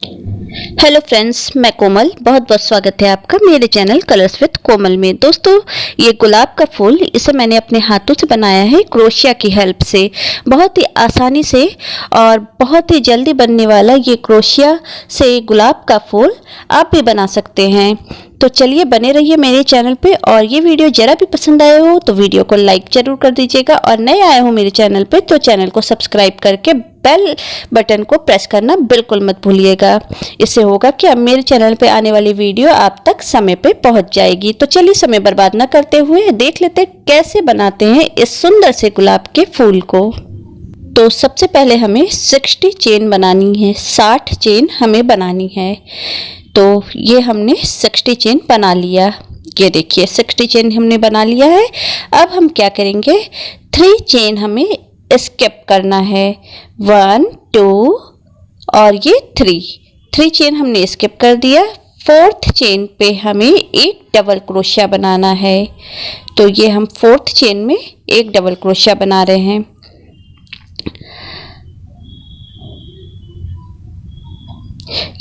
Hello friends, मैं कोमल। बहुत बहुत स्वागत है आपका मेरे चैनल कलर्स विद कोमल में। दोस्तों, ये गुलाब का फूल इसे मैंने अपने हाथों से बनाया है क्रोशिया की हेल्प से। बहुत ही आसानी से और बहुत ही जल्दी बनने वाला ये क्रोशिया से गुलाब का फूल आप भी बना सकते हैं। तो चलिए, बने रहिए मेरे चैनल पे। और ये वीडियो जरा भी पसंद आया हो तो वीडियो को लाइक जरूर कर दीजिएगा, और नए आए हो मेरे चैनल पे तो चैनल को सब्सक्राइब करके बेल बटन को प्रेस करना बिल्कुल मत भूलिएगा। इससे होगा कि अब मेरे चैनल पे आने वाली वीडियो आप तक समय पे पहुंच जाएगी। तो चलिए, समय बर्बाद न करते हुए देख लेते कैसे बनाते हैं इस सुंदर से गुलाब के फूल को। तो सबसे पहले हमें 60 चेन बनानी है, 60 चेन हमें बनानी है। तो ये हमने 60 चेन बना लिया। ये देखिए, 60 चेन हमने बना लिया है। अब हम क्या करेंगे, 3 चेन हमें स्किप करना है। 1 2 और ये 3 चेन हमने स्किप कर दिया। 4th चेन पे हमें एक डबल क्रोशिया बनाना है। तो ये हम 4th चेन में एक डबल क्रोशिया बना रहे हैं।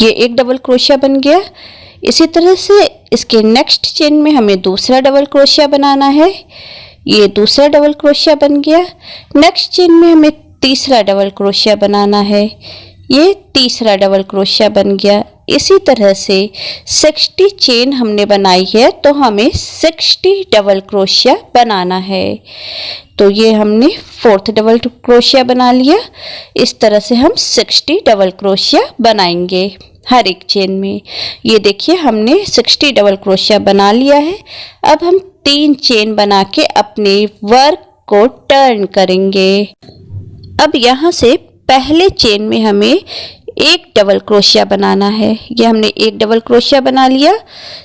ये एक डबल क्रोशिया बन गया। इसी तरह से इसके नेक्स्ट चेन में हमें दूसरा डबल क्रोशिया बनाना है। ये दूसरा डबल क्रोशिया बन गया। नेक्स्ट चेन में हमें तीसरा डबल क्रोशिया बनाना है। ये तीसरा डबल क्रोशिया बन गया। इसी तरह से 60 चेन हमने बनाई है, तो हमें 60 डबल क्रोशिया बनाना है। तो ये हमने 4th डबल क्रोशिया बना लिया। इस तरह से हम 60 डबल क्रोशिया बनाएंगे हर एक चेन में। ये देखिए, हमने 60 डबल क्रोशिया बना लिया है। अब हम 3 चेन बना के अपने वर्क को टर्न करेंगे। अब यहाँ से पहले चेन में हमें एक डबल क्रोशिया बनाना है। ये हमने एक डबल क्रोशिया बना लिया।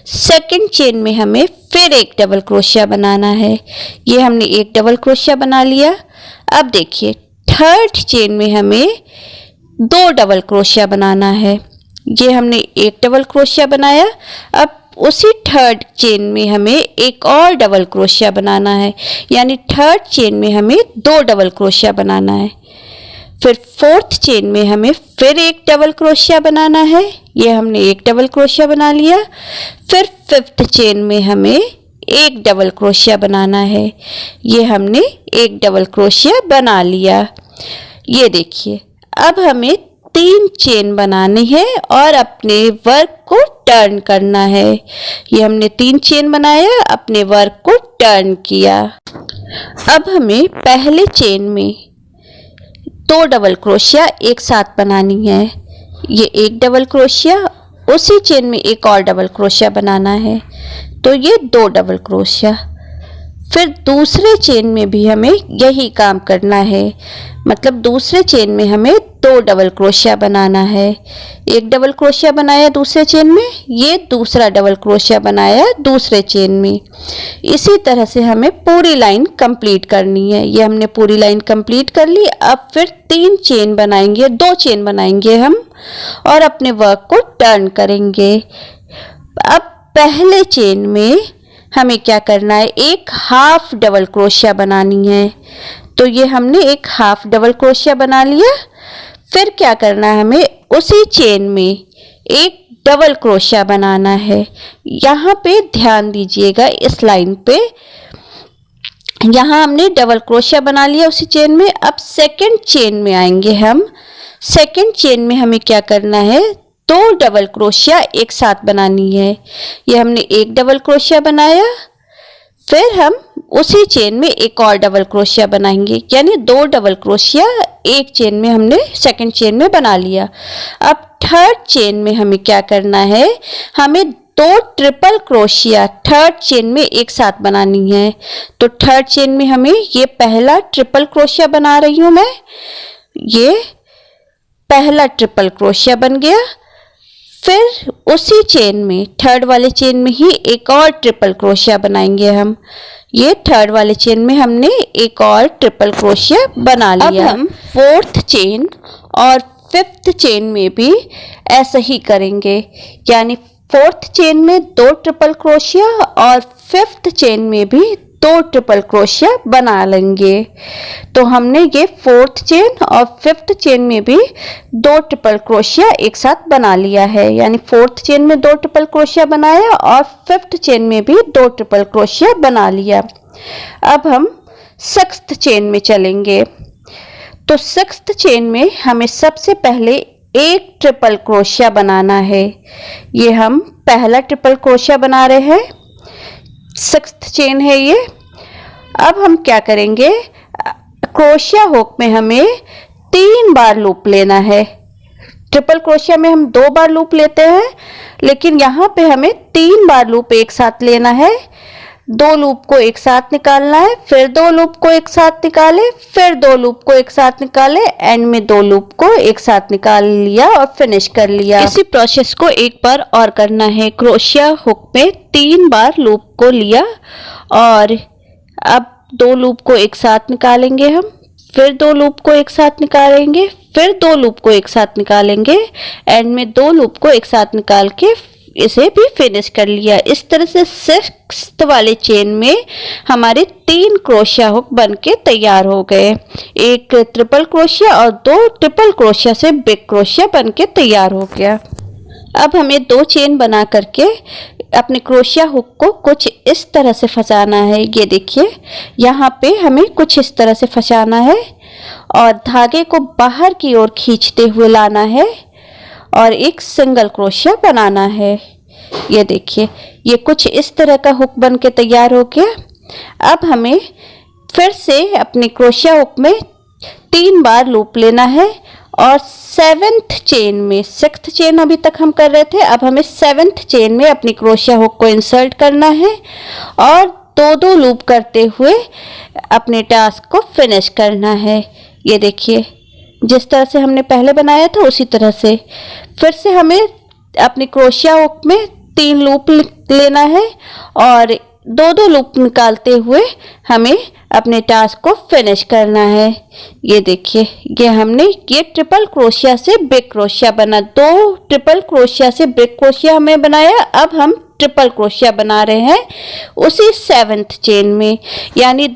सेकंड चेन में हमें फिर एक डबल क्रोशिया बनाना है। ये हमने एक डबल क्रोशिया बना लिया। अब देखिए, 3rd चेन में हमें 2 डबल क्रोशिया बनाना है। ये हमने एक डबल क्रोशिया बनाया। अब उसी 3rd चेन में हमें एक और डबल क्रोशिया बनाना है, यानी 3rd चेन में हमें 2 डबल क्रोशिया बनाना है। फिर 4th चेन में हमें फिर एक डबल क्रोशिया बनाना है। ये हमने एक डबल क्रोशिया बना लिया। फिर 5th चेन में हमें एक डबल क्रोशिया बनाना है। ये हमने एक डबल क्रोशिया बना लिया। ये देखिए, अब हमें 3 चेन बनानी है और अपने वर्क को टर्न करना है। ये हमने 3 चेन बनाया, अपने वर्क को टर्न किया। अब हमें पहले चेन में 2 डबल क्रोशिया एक साथ बनानी है। ये एक डबल क्रोशिया, उसी चेन में एक और डबल क्रोशिया बनाना है। तो ये 2 डबल क्रोशिया। फिर दूसरे चेन में भी हमें यही काम करना है, मतलब दूसरे चेन में हमें 2 डबल क्रोशिया बनाना है। एक डबल क्रोशिया बनाया दूसरे चेन में, ये दूसरा डबल क्रोशिया बनाया दूसरे चेन में। इसी तरह से हमें पूरी लाइन कंप्लीट करनी है। ये हमने पूरी लाइन कंप्लीट कर ली। अब फिर 3 चेन बनाएंगे, 2 चेन बनाएंगे हम और अपने वर्क को टर्न करेंगे। अब पहले चेन में हमें क्या करना है, एक हाफ डबल क्रोशिया बनानी है। तो ये हमने एक हाफ डबल क्रोशिया बना लिया। फिर क्या करना है, हमें उसी चेन में एक डबल क्रोशिया बनाना है। यहाँ पे ध्यान दीजिएगा, इस लाइन पे यहाँ हमने डबल क्रोशिया बना लिया उसी चेन में। अब सेकंड चेन में आएंगे हम। सेकंड चेन में हमें क्या करना है, 2 डबल क्रोशिया एक साथ बनानी है। ये हमने एक डबल क्रोशिया बनाया। फिर हम उसी चेन में एक और डबल क्रोशिया बनाएंगे, यानी 2 डबल क्रोशिया एक चेन में हमने सेकंड चेन में बना लिया। अब 3rd चेन में हमें क्या करना है, हमें 2 ट्रिपल क्रोशिया 3rd चेन में एक साथ बनानी है। तो 3rd चेन में हमें ये पहला ट्रिपल क्रोशिया बना रही हूं मैं। ये पहला ट्रिपल क्रोशिया बन गया। फिर उसी चेन में 3rd वाले चेन में ही एक और ट्रिपल क्रोशिया बनाएंगे हम। ये 3rd वाले चेन में हमने एक और ट्रिपल क्रोशिया बना लिया। अब हम 4th चेन और 5th चेन में भी ऐसा ही करेंगे, यानी 4th चेन में 2 ट्रिपल क्रोशिया और 5th चेन में भी दो ट्रिपल क्रोशिया बना लेंगे। तो हमने ये फोर्थ चेन और फिफ्थ चेन में भी दो ट्रिपल क्रोशिया एक साथ बना लिया है, यानी फोर्थ चेन में दो ट्रिपल क्रोशिया बनाया और फिफ्थ चेन में भी दो ट्रिपल क्रोशिया बना लिया। अब हम सिक्स्थ चेन में चलेंगे। तो सिक्स्थ चेन में हमें सबसे पहले एक ट्रिपल क्रोशिया बनाना है। ये हम पहला ट्रिपल क्रोशिया बना रहे हैं, सिक्स्थ चेन है ये। अब हम क्या करेंगे, क्रोशिया हुक में हमें 3 बार लूप लेना है। ट्रिपल क्रोशिया में हम 2 बार लूप लेते हैं, लेकिन यहाँ पे हमें 3 बार लूप एक साथ लेना है। 2 लूप को एक साथ निकालना है, फिर 2 लूप को एक साथ निकाले, फिर 2 लूप को एक साथ निकाले, एंड में 2 लूप को एक साथ निकाल लिया और फिनिश कर लिया। इसी प्रोसेस को एक बार और करना है। क्रोशिया हुक में 3 बार लूप को लिया और अब 2 लूप को एक साथ निकालेंगे हम, फिर 2 लूप को एक साथ निकालेंगे, फिर 2 लूप को एक साथ निकालेंगे, एंड में 2 लूप को एक साथ निकाल के इसे भी फिनिश कर लिया। इस तरह से सिक्स्थ वाले चेन में हमारे 3 क्रोशिया हुक बन के तैयार हो गए। एक ट्रिपल क्रोशिया और 2 ट्रिपल क्रोशिया से बिग क्रोशिया बन के तैयार हो गया। अब हमें 2 चेन बना करके अपने क्रोशिया हुक को कुछ इस तरह से फंसाना है। ये देखिए, यहाँ पे हमें कुछ इस तरह से फंसाना है और धागे को बाहर की ओर खींचते हुए लाना है और एक सिंगल क्रोशिया बनाना है। ये देखिए, ये कुछ इस तरह का हुक बन के तैयार हो गया। अब हमें फिर से अपने क्रोशिया हुक में 3 बार लूप लेना है और 7th चेन में, 6th चेन अभी तक हम कर रहे थे, अब हमें 7th चेन में अपनी क्रोशिया हुक को इंसर्ट करना है और 2-2 लूप करते हुए अपने टास्क को फिनिश करना है। ये देखिए, जिस तरह से हमने पहले बनाया था उसी तरह से फिर से हमें अपनी क्रोशिया हुक में 3 लूप लेना है और 2-2 लूप निकालते हुए हमें अपने टास्क को फिनिश करना है। ये देखिए, ये हमने ये ट्रिपल क्रोशिया से बिग क्रोशिया बना, 2 ट्रिपल क्रोशिया से बिग क्रोशिया हमें बनाया। अब हम ट्रिपल क्रोशिया बना रहे हैं उसी 7th चेन में, यानी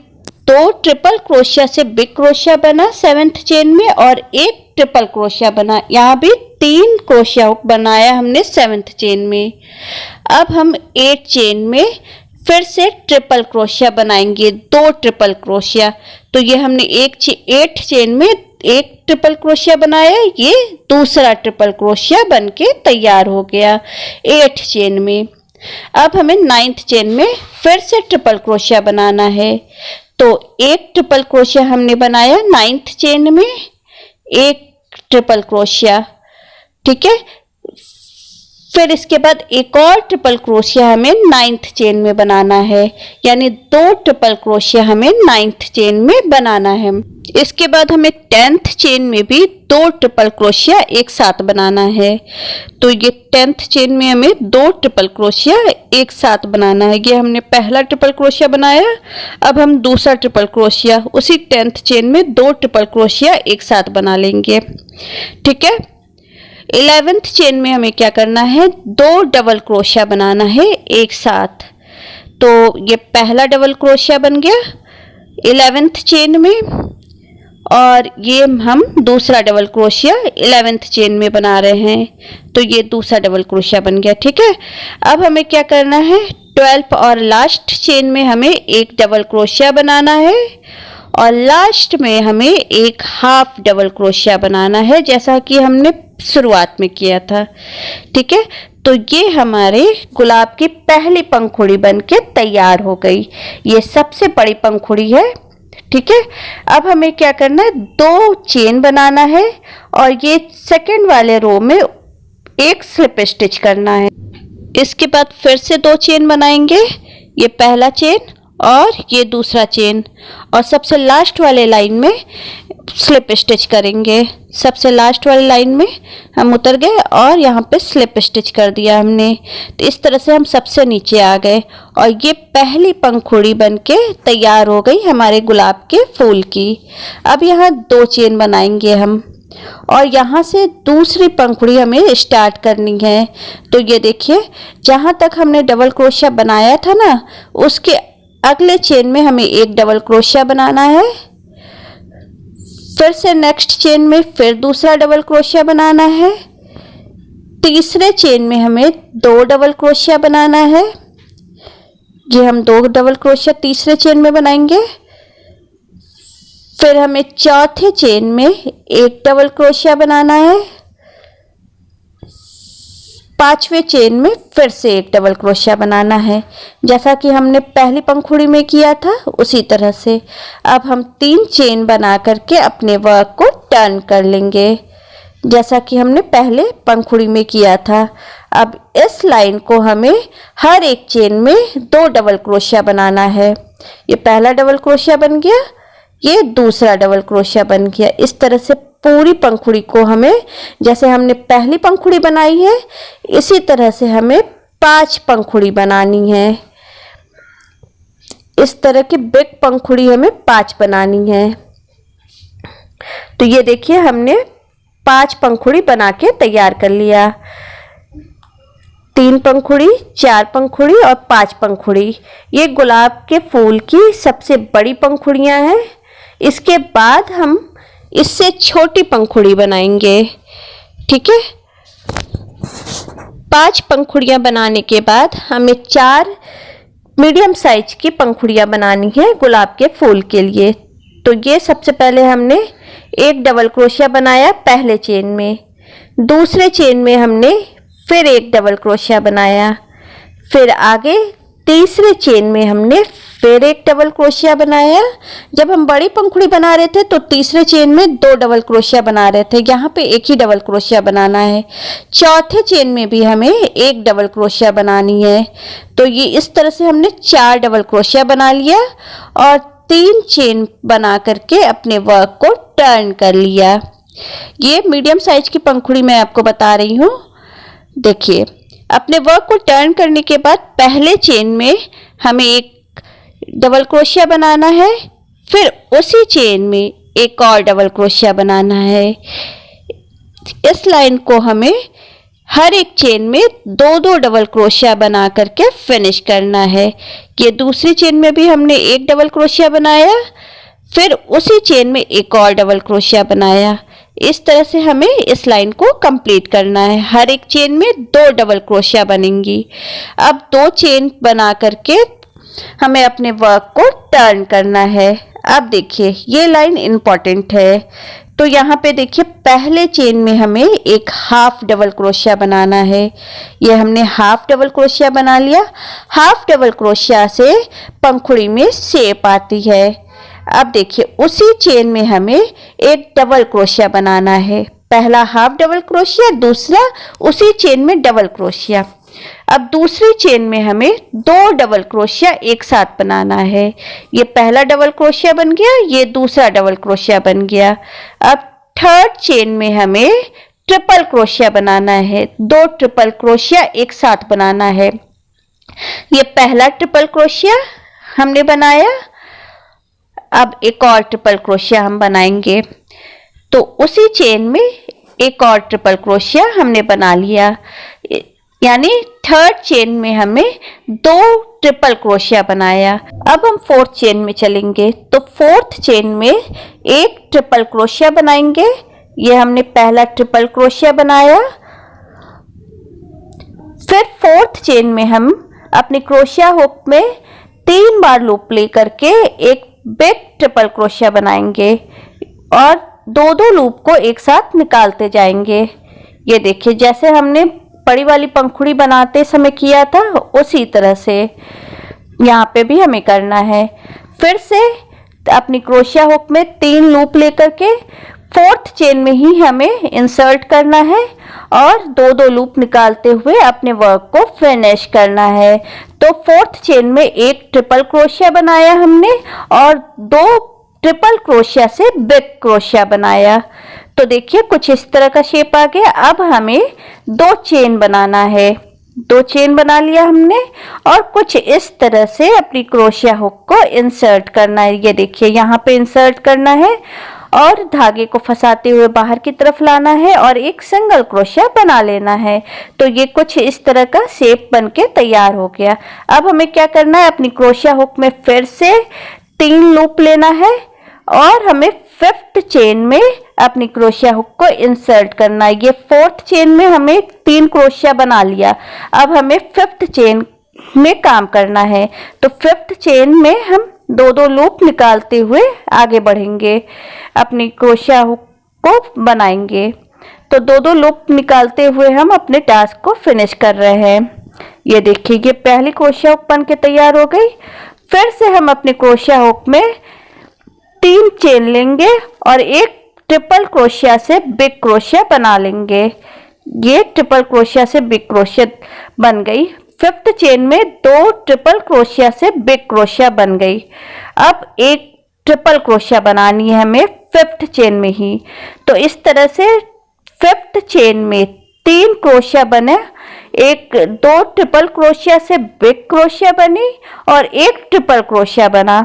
2 ट्रिपल क्रोशिया से बिग क्रोशिया बना 7th चेन में और एक ट्रिपल क्रोशिया बना। यहाँ भी 3 क्रोशिया हुक बनाया हमने 7th चेन में। अब हम 8 चेन में फिर से ट्रिपल क्रोशिया बनाएंगे, 2 ट्रिपल क्रोशिया। तो ये हमने 8 चेन में एक ट्रिपल क्रोशिया बनाया, ये दूसरा ट्रिपल क्रोशिया बन के तैयार हो गया 8 चेन में। अब हमें 9th चेन में फिर से ट्रिपल क्रोशिया बनाना है। तो एक ट्रिपल क्रोशिया हमने बनाया 9th चेन में, एक ट्रिपल क्रोशिया, ठीक है। फिर इसके बाद एक और ट्रिपल क्रोशिया हमें 9th चेन में बनाना है, यानी 2 ट्रिपल क्रोशिया हमें 9th चेन में बनाना है। इसके बाद हमें 10th चेन में भी 2 ट्रिपल क्रोशिया एक साथ बनाना है। तो ये 10th चेन में हमें 2 ट्रिपल क्रोशिया एक साथ बनाना है। ये हमने पहला ट्रिपल क्रोशिया बनाया, अब हम दूसरा ट्रिपल क्रोशिया उसी 10th चेन में 2 ट्रिपल क्रोशिया एक साथ बना लेंगे, ठीक है। 11th चेन में हमें क्या करना है, 2 डबल क्रोशिया बनाना है एक साथ। तो ये पहला डबल क्रोशिया बन गया 11th चेन में और ये हम दूसरा डबल क्रोशिया 11th चेन में बना रहे हैं। तो ये दूसरा डबल क्रोशिया बन गया, ठीक है। अब हमें क्या करना है, 12th और लास्ट चेन में हमें एक डबल क्रोशिया बनाना है और लास्ट में हमें एक हाफ डबल क्रोशिया बनाना है, जैसा कि हमने शुरुआत में किया था, ठीक है। तो ये हमारे गुलाब की पहली पंखुड़ी बन के तैयार हो गई। ये सबसे बड़ी पंखुड़ी है, ठीक है। अब हमें क्या करना है, 2 चेन बनाना है और ये सेकंड वाले रो में एक स्लिप स्टिच करना है। इसके बाद फिर से 2 चेन बनाएंगे, ये पहला चेन और ये दूसरा चेन, और सबसे लास्ट वाले लाइन में स्लिप स्टिच करेंगे। सबसे लास्ट वाली लाइन में हम उतर गए और यहाँ पे स्लिप स्टिच कर दिया हमने। तो इस तरह से हम सबसे नीचे आ गए और ये पहली पंखुड़ी बनके तैयार हो गई हमारे गुलाब के फूल की। अब यहाँ 2 चेन बनाएंगे हम और यहाँ से दूसरी पंखुड़ी हमें स्टार्ट करनी है। तो ये देखिए, जहाँ तक हमने डबल क्रोशिया बनाया था ना, उसके अगले चेन में हमें एक डबल क्रोशिया बनाना है। फिर से नेक्स्ट चेन में फिर दूसरा डबल क्रोशिया बनाना है। तीसरे चेन में हमें 2 डबल क्रोशिया बनाना है। ये हम 2 डबल क्रोशिया तीसरे चेन में बनाएंगे। फिर हमें चौथे चेन में एक डबल क्रोशिया बनाना है। पांचवें चेन में फिर से एक डबल क्रोशिया बनाना है, जैसा कि हमने पहली पंखुड़ी में किया था उसी तरह से। अब हम 3 चेन बना करके अपने वर्क को टर्न कर लेंगे, जैसा कि हमने पहले पंखुड़ी में किया था। अब इस लाइन को हमें हर एक चेन में 2 डबल क्रोशिया बनाना है। ये पहला डबल क्रोशिया बन गया, ये दूसरा डबल क्रोशिया बन गया। इस तरह से पूरी पंखुड़ी को हमें, जैसे हमने पहली पंखुड़ी बनाई है इसी तरह से हमें 5 पंखुड़ी बनानी है। इस तरह की बिग पंखुड़ी हमें 5 बनानी है। तो ये देखिए हमने 5 पंखुड़ी बना के तैयार कर लिया। 3 पंखुड़ी, 4 पंखुड़ी और 5 पंखुड़ी। ये गुलाब के फूल की सबसे बड़ी पंखुड़ियां हैं। इसके बाद हम इससे छोटी पंखुड़ी बनाएंगे, ठीक है। 5 पंखुड़ियां बनाने के बाद हमें 4 मीडियम साइज की पंखुड़ियां बनानी है गुलाब के फूल के लिए। तो ये सबसे पहले हमने एक डबल क्रोशिया बनाया पहले चेन में, दूसरे चेन में हमने फिर एक डबल क्रोशिया बनाया, फिर आगे तीसरे चेन में हमने फिर एक डबल क्रोशिया बनाया। जब हम बड़ी पंखुड़ी बना रहे थे तो तीसरे चेन में 2 डबल क्रोशिया बना रहे थे, यहाँ पे एक ही डबल क्रोशिया बनाना है। चौथे चेन में भी हमें एक डबल क्रोशिया बनानी है। तो ये इस तरह से हमने 4 डबल क्रोशिया बना लिया और 3 चेन बना करके अपने वर्क को टर्न कर लिया। ये मीडियम साइज की पंखुड़ी मैं आपको बता रही हूँ। देखिए, अपने वर्क को टर्न करने के बाद पहले चेन में हमें एक डबल क्रोशिया बनाना है, फिर उसी चेन में एक और डबल क्रोशिया बनाना है। इस लाइन को हमें हर एक चेन में 2-2 डबल क्रोशिया बना करके फिनिश करना है। ये दूसरी चेन में भी हमने एक डबल क्रोशिया बनाया, फिर उसी चेन में एक और डबल क्रोशिया बनाया। इस तरह से हमें इस लाइन को कंप्लीट करना है। हर एक चेन में 2 डबल क्रोशिया बनेंगी। अब 2 चेन बना करके हमें अपने वर्क को टर्न करना है। अब देखिए, ये लाइन इम्पॉर्टेंट है। तो यहाँ पे देखिए, पहले चेन में हमें एक हाफ डबल क्रोशिया बनाना है। ये हमने हाफ डबल क्रोशिया बना लिया। हाफ डबल क्रोशिया से पंखुड़ी में शेप आती है। अब देखिए, उसी चेन में हमें एक डबल क्रोशिया बनाना है। पहला हाफ डबल क्रोशिया, दूसरा उसी चेन में डबल क्रोशिया। अब दूसरी चेन में हमें 2 डबल क्रोशिया एक साथ बनाना है। ये पहला डबल क्रोशिया बन गया, ये दूसरा डबल क्रोशिया बन गया। अब थर्ड चेन में हमें ट्रिपल क्रोशिया बनाना है। 2 ट्रिपल क्रोशिया एक साथ बनाना है। ये पहला ट्रिपल क्रोशिया हमने बनाया। अब एक और ट्रिपल क्रोशिया हम बनाएंगे। तो उसी चेन में एक और ट्रिपल क्रोशिया हमने बना लिया, यानी थर्ड चेन में हमें 2 ट्रिपल क्रोशिया बनाया। अब हम फोर्थ चेन में चलेंगे। तो फोर्थ चेन में एक ट्रिपल क्रोशिया बनाएंगे। ये हमने पहला ट्रिपल क्रोशिया बनाया। फिर फोर्थ चेन में हम अपनी क्रोशिया हुक में 3 बार लूप ले करके एक बिग ट्रिपल क्रोशिया बनाएंगे और 2-2 लूप को एक साथ निकालते जाएंगे। ये देखिए, जैसे हमने बड़ी वाली पंखुड़ी बनाते समय किया था उसी तरह से यहाँ पे भी हमें करना है। फिर से अपनी क्रोशिया हुक में 3 लूप लेकर के फोर्थ चेन में ही हमें इंसर्ट करना है और 2-2 लूप निकालते हुए अपने वर्क को फिनिश करना है। तो फोर्थ चेन में एक ट्रिपल क्रोशिया बनाया हमने और 2 ट्रिपल क्रोशिया से बिग क्रोशिया बनाया। तो देखिए, कुछ इस तरह का शेप आ गया। अब हमें 2 चेन बनाना है। 2 चेन बना लिया हमने और कुछ इस तरह से अपनी क्रोशिया हुक को इंसर्ट करना है। ये देखिए, यहाँ पे इंसर्ट करना है और धागे को फंसाते हुए बाहर की तरफ लाना है और एक सिंगल क्रोशिया बना लेना है। तो ये कुछ इस तरह का शेप बनके तैयार हो गया। अब हमें क्या करना है, अपनी क्रोशिया हुक में फिर से 3 लूप लेना है और हमें 5th चेन में अपनी क्रोशिया हुक को इंसर्ट करना है। ये 4th चेन में हमें 3 क्रोशिया बना लिया। अब हमें 5th चेन में काम करना है। तो 5th चेन में हम 2-2 लूप निकालते हुए आगे बढ़ेंगे, अपनी क्रोशिया हुक को बनाएंगे। तो 2-2 लूप निकालते हुए हम अपने टास्क को फिनिश कर रहे हैं। ये देखिए, ये पहली क्रोशिया हुक बन के तैयार हो गई। फिर से हम अपने क्रोशिया हुक में 3 चेन लेंगे और एक ट्रिपल क्रोशिया से बिग क्रोशिया बना लेंगे। ये ट्रिपल क्रोशिया से बिग क्रोशिया बन गई। 5th चेन में 2 ट्रिपल क्रोशिया से बिग क्रोशिया बन गई। अब एक ट्रिपल क्रोशिया बनानी है हमें 5th चेन में ही। तो इस तरह से 5th चेन में 3 क्रोशिया बने, 2 ट्रिपल क्रोशिया से बिग क्रोशिया बनी और एक ट्रिपल क्रोशिया बना।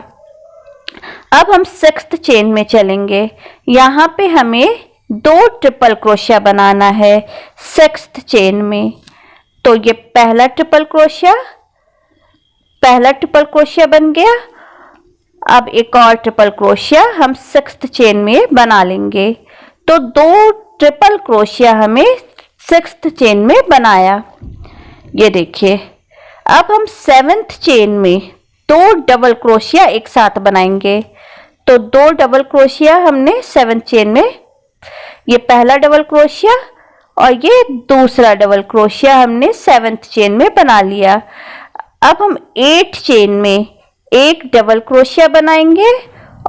अब हम 6th चेन में चलेंगे। यहाँ पे हमें 2 ट्रिपल क्रोशिया बनाना है 6th चेन में। तो ये पहला ट्रिपल क्रोशिया बन गया। अब एक और ट्रिपल क्रोशिया हम 6th चेन में बना लेंगे। तो 2 ट्रिपल क्रोशिया हमें 6th चेन में बनाया। ये देखिए, अब हम 7th चेन में 2 डबल क्रोशिया एक साथ बनाएंगे। तो 2 डबल क्रोशिया हमने 7th चेन में, ये पहला डबल क्रोशिया और ये दूसरा डबल क्रोशिया हमने 7th चेन में बना लिया। अब हम 8 चेन में एक डबल क्रोशिया बनाएंगे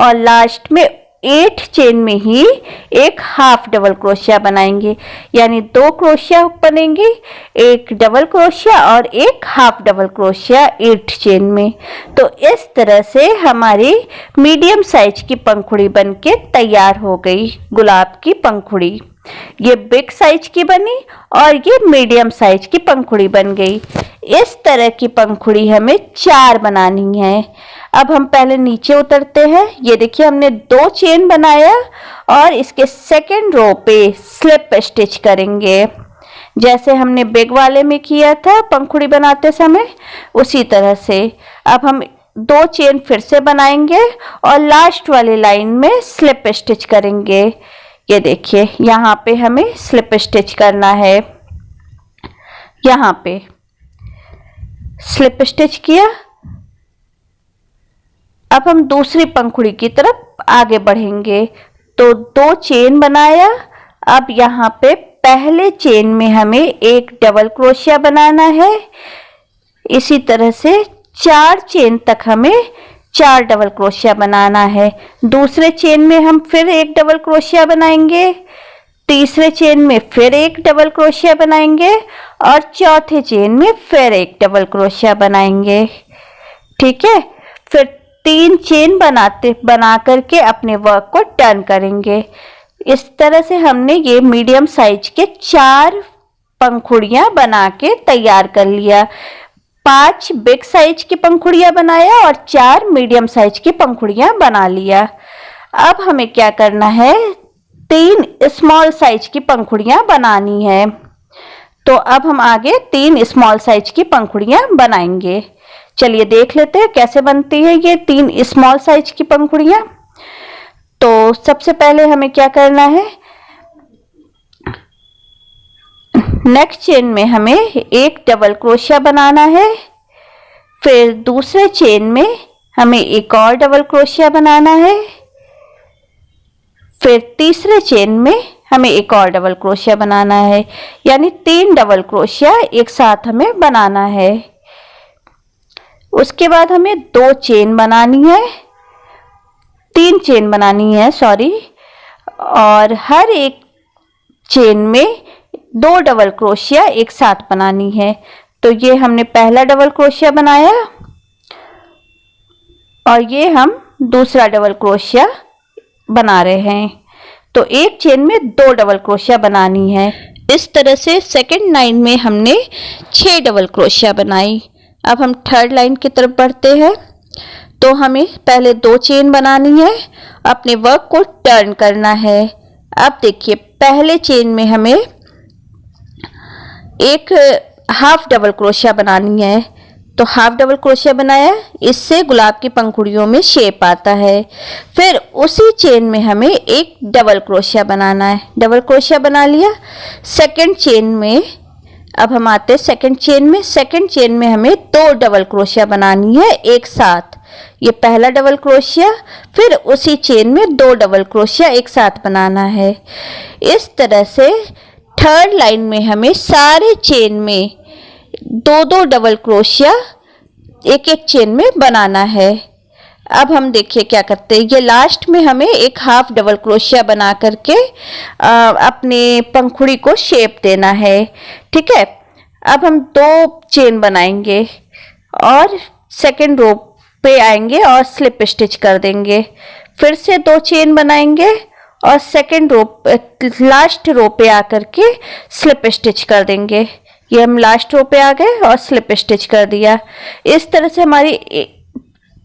और लास्ट में 8 चेन में ही एक हाफ डबल क्रोशिया बनाएंगे, यानी 2 क्रोशिया बनेंगी, एक डबल क्रोशिया और एक हाफ डबल क्रोशिया 8 चेन में। तो इस तरह से हमारी मीडियम साइज की पंखुड़ी बनके तैयार हो गई, गुलाब की पंखुड़ी। ये बिग साइज की बनी और ये मीडियम साइज की पंखुड़ी बन गई। इस तरह की पंखुड़ी हमें 4 बनानी है। अब हम पहले नीचे उतरते हैं। ये देखिए, हमने 2 चेन बनाया और इसके second row pay slip stitch करेंगे, जैसे हमने बिग वाले में किया था पंखुड़ी बनाते समय, उसी तरह से अब हम 2 चेन फिर से बनाएंगे और लास्ट वाली लाइन में स्लिप स्टिच करेंगे। ये देखिए, यहाँ पे हमें स्लिप स्टिच करना है। यहाँ पे स्लिप स्टिच किया। अब हम दूसरी पंखुड़ी की तरफ आगे बढ़ेंगे। तो 2 चेन बनाया। अब यहाँ पे पहले चेन में हमें एक डबल क्रोशिया बनाना है। इसी तरह से 4 चेन तक हमें 4 डबल क्रोशिया बनाना है। दूसरे चेन में हम फिर एक डबल क्रोशिया बनाएंगे, तीसरे चेन में फिर एक डबल क्रोशिया बनाएंगे और चौथे चेन में फिर एक डबल क्रोशिया बनाएंगे। ठीक है, फिर 3 चेन बना करके अपने वर्क को टर्न करेंगे। इस तरह से हमने ये मीडियम साइज के 4 पंखुड़ियां बना के तैयार कर लिया। 5 बिग साइज की पंखुड़ियां बनाया और 4 मीडियम साइज की पंखुड़ियां बना लिया। अब हमें क्या करना है, 3 स्मॉल साइज की पंखुड़ियां बनानी है। तो अब हम आगे 3 स्मॉल साइज की पंखुड़ियां बनाएंगे। चलिए देख लेते हैं कैसे बनती है ये 3 स्मॉल साइज की पंखुड़ियां। तो सबसे पहले हमें क्या करना है, नेक्स्ट चेन में हमें एक डबल क्रोशिया बनाना है। फिर दूसरे चेन में हमें एक और डबल क्रोशिया बनाना है। फिर तीसरे चेन में हमें एक और डबल क्रोशिया बनाना है, यानी 3 डबल क्रोशिया एक साथ हमें बनाना है। उसके बाद हमें 2 चेन बनानी है, 3 चेन बनानी है सॉरी, और हर एक चेन में 2 डबल क्रोशिया एक साथ बनानी है। तो ये हमने पहला डबल क्रोशिया बनाया और ये हम दूसरा डबल क्रोशिया बना रहे हैं। तो एक चेन में 2 डबल क्रोशिया बनानी है। इस तरह से सेकंड लाइन में हमने 6 डबल क्रोशिया बनाई। अब हम थर्ड लाइन की तरफ बढ़ते हैं। तो हमें पहले 2 चेन बनानी है, अपने वर्क को टर्न करना है। अब देखिए पहले चेन में हमें एक हाफ डबल क्रोशिया बनानी है, तो हाफ डबल क्रोशिया बनाया, इससे गुलाब की पंखुड़ियों में शेप आता है। फिर उसी चेन में हमें एक डबल क्रोशिया बनाना है, डबल क्रोशिया बना लिया। सेकंड चेन में अब हम आते हैं सेकंड चेन में। सेकंड चेन में हमें 2 डबल क्रोशिया बनानी है एक साथ। ये पहला डबल क्रोशिया, फिर उसी चेन में 2 डबल क्रोशिया एक साथ बनाना है। इस तरह से थर्ड लाइन में हमें सारे चेन में 2-2 डबल क्रोशिया एक एक चेन में बनाना है। अब हम देखिए क्या करते हैं, ये लास्ट में हमें एक हाफ डबल क्रोशिया बना करके अपने पंखुड़ी को शेप देना है। ठीक है, अब हम 2 चेन बनाएंगे और सेकंड रो पे आएंगे और स्लिप स्टिच कर देंगे। फिर से 2 चेन बनाएंगे और सेकंड रो लास्ट रो पे आकर के स्लिप स्टिच कर देंगे। ये हम लास्ट रो पे आ गए और स्लिप स्टिच कर दिया। इस तरह से हमारी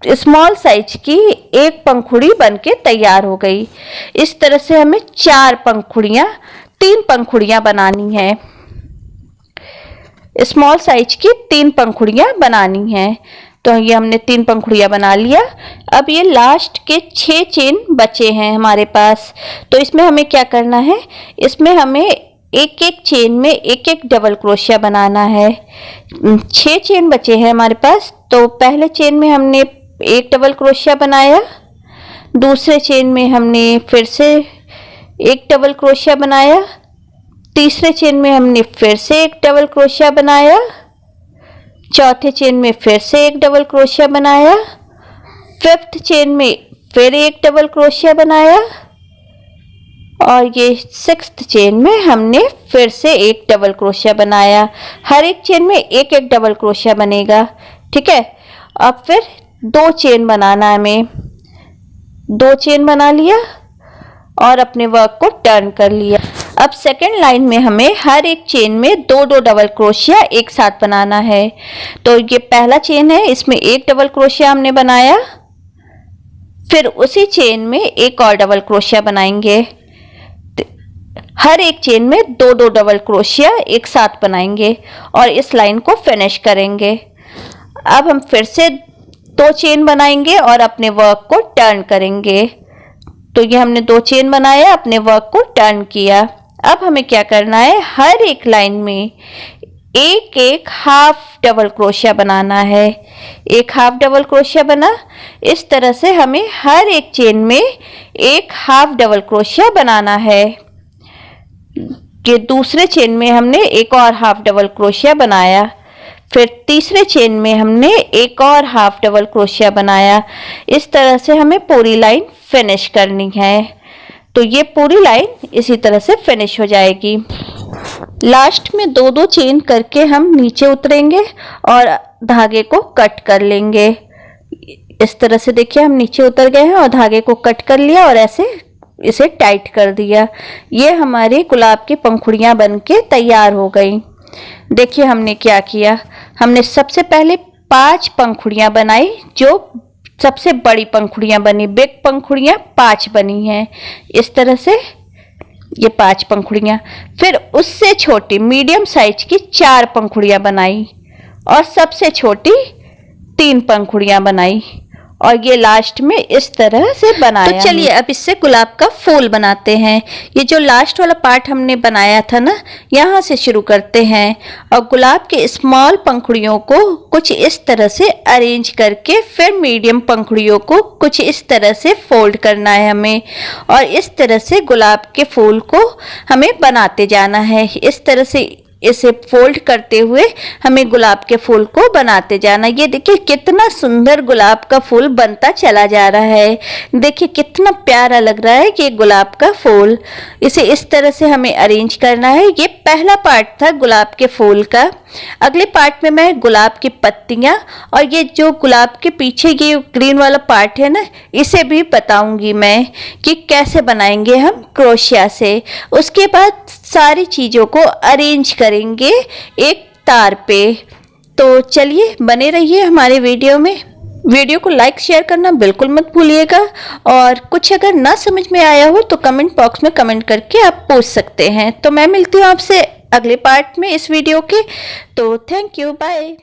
स्मॉल साइज की एक पंखुड़ी बनके तैयार हो गई। इस तरह से हमें 3 पंखुड़ियां बनानी है। स्मॉल साइज की 3 पंखुड़ियां बनानी है। तो ये हमने 3 पंखुड़ियां बना लिया। अब ये लास्ट के 6 चेन बचे हैं हमारे पास, तो इसमें हमें क्या करना है, इसमें हमें एक एक चेन में एक एक डबल क्रोशिया बनाना है। 6 चेन बचे हैं हमारे पास, तो पहले चेन में हमने एक डबल क्रोशिया बनाया, दूसरे चेन में हमने फिर से एक डबल क्रोशिया बनाया, तीसरे चेन में हमने फिर से एक डबल क्रोशिया बनाया, चौथे चेन में फिर से एक डबल क्रोशिया बनाया, फिफ्थ चेन में फिर एक डबल क्रोशिया बनाया और ये सिक्स्थ चेन में हमने फिर से एक डबल क्रोशिया बनाया। हर एक चेन में एक एक डबल क्रोशिया बनेगा। ठीक है, अब फिर 2 चेन बनाना है हमें। 2 चेन बना लिया और अपने वर्क को टर्न कर लिया। अब सेकेंड लाइन में हमें हर एक चेन में 2-2 डबल क्रोशिया एक साथ बनाना है। तो ये पहला चेन है, इसमें एक डबल क्रोशिया हमने बनाया, फिर उसी चेन में एक और डबल क्रोशिया बनाएंगे। हर एक चेन में 2-2 डबल क्रोशिया एक साथ बनाएंगे और इस लाइन को फिनिश करेंगे। अब हम फिर से 2 चेन बनाएंगे और अपने वर्क को टर्न करेंगे। तो ये हमने 2 चेन बनाया, अपने वर्क को टर्न किया। अब हमें क्या करना है, हर एक लाइन में एक एक हाफ डबल क्रोशिया बनाना है। एक हाफ डबल क्रोशिया बना, इस तरह से हमें हर एक चेन में एक हाफ डबल क्रोशिया बनाना है। कि दूसरे चेन में हमने एक और हाफ डबल क्रोशिया बनाया, फिर तीसरे चेन में हमने एक और हाफ डबल क्रोशिया बनाया। इस तरह से हमें पूरी लाइन फिनिश करनी है। तो ये पूरी लाइन इसी तरह से फिनिश हो जाएगी। लास्ट में 2-2 चेन करके हम नीचे उतरेंगे और धागे को कट कर लेंगे। इस तरह से देखिए हम नीचे उतर गए हैं और धागे को कट कर लिया और ऐसे इसे टाइट कर दिया। ये हमारी गुलाब की पंखुड़ियां बनके तैयार हो गई। देखिए हमने क्या किया, हमने सबसे पहले 5 पंखुड़ियां बनाई, जो सबसे बड़ी पंखुड़ियां बनी, बिग पंखुड़ियां 5 बनी हैं। इस तरह से ये 5 पंखुड़ियां, फिर उससे छोटी मीडियम साइज की 4 पंखुड़ियां बनाई और सबसे छोटी 3 पंखुड़ियां बनाई और ये लास्ट में इस तरह से बनाया। तो चलिए अब इससे गुलाब का फूल बनाते हैं। ये जो लास्ट वाला पार्ट हमने बनाया था ना, यहाँ से शुरू करते हैं और गुलाब के स्मॉल पंखुड़ियों को कुछ इस तरह से अरेंज करके फिर मीडियम पंखुड़ियों को कुछ इस तरह से फोल्ड करना है हमें और इस तरह से गुलाब के फूल को हमें बनाते जाना है। इस तरह से इसे फोल्ड करते हुए हमें गुलाब के फूल को बनाते जाना। ये देखिए कितना सुंदर गुलाब का फूल बनता चला जा रहा है। देखिए कितना प्यारा लग रहा है कि गुलाब का फूल। इसे इस तरह से हमें अरेंज करना है। ये पहला पार्ट था गुलाब के फूल का। अगले पार्ट में मैं गुलाब की पत्तियां और ये जो गुलाब के पीछे ये ग्रीन वाला पार्ट है ना, इसे भी बताऊंगी मैं कि कैसे बनाएंगे हम क्रोशिया से। उसके बाद सारी चीज़ों को अरेंज करेंगे एक तार पे। तो चलिए बने रहिए हमारे वीडियो में। वीडियो को लाइक शेयर करना बिल्कुल मत भूलिएगा, और कुछ अगर ना समझ में आया हो तो कमेंट बॉक्स में कमेंट करके आप पूछ सकते हैं। तो मैं मिलती हूँ आपसे अगले पार्ट में इस वीडियो के। तो थैंक यू, बाय।